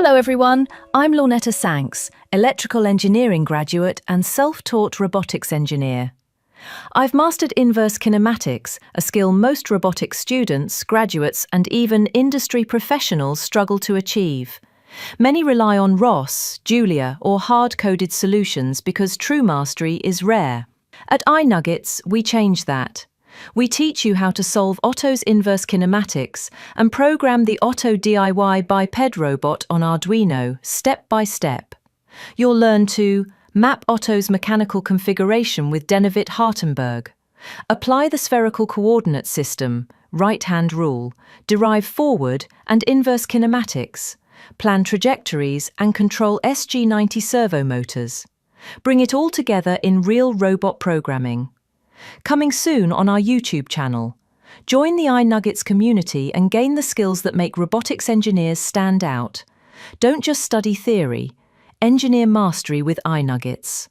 Hello everyone, I'm Lornetta Sanks, electrical engineering graduate and self-taught robotics engineer. I've mastered inverse kinematics, a skill most robotics students, graduates and even industry professionals struggle to achieve. Many rely on ROS, Julia or hard-coded solutions because true mastery is rare. At INugGits, we change that. We teach you how to solve Otto's inverse kinematics and program the Otto DIY Biped Robot on Arduino step by step. You'll learn to map Otto's mechanical configuration with Denavit-Hartenberg, apply the spherical coordinate system, right-hand rule, derive forward and inverse kinematics, plan trajectories and control SG90 servo motors. Bring it all together in real robot programming. Coming soon on our YouTube channel. Join the INugGits community and gain the skills that make robotics engineers stand out. Don't just study theory, engineer mastery with INugGits.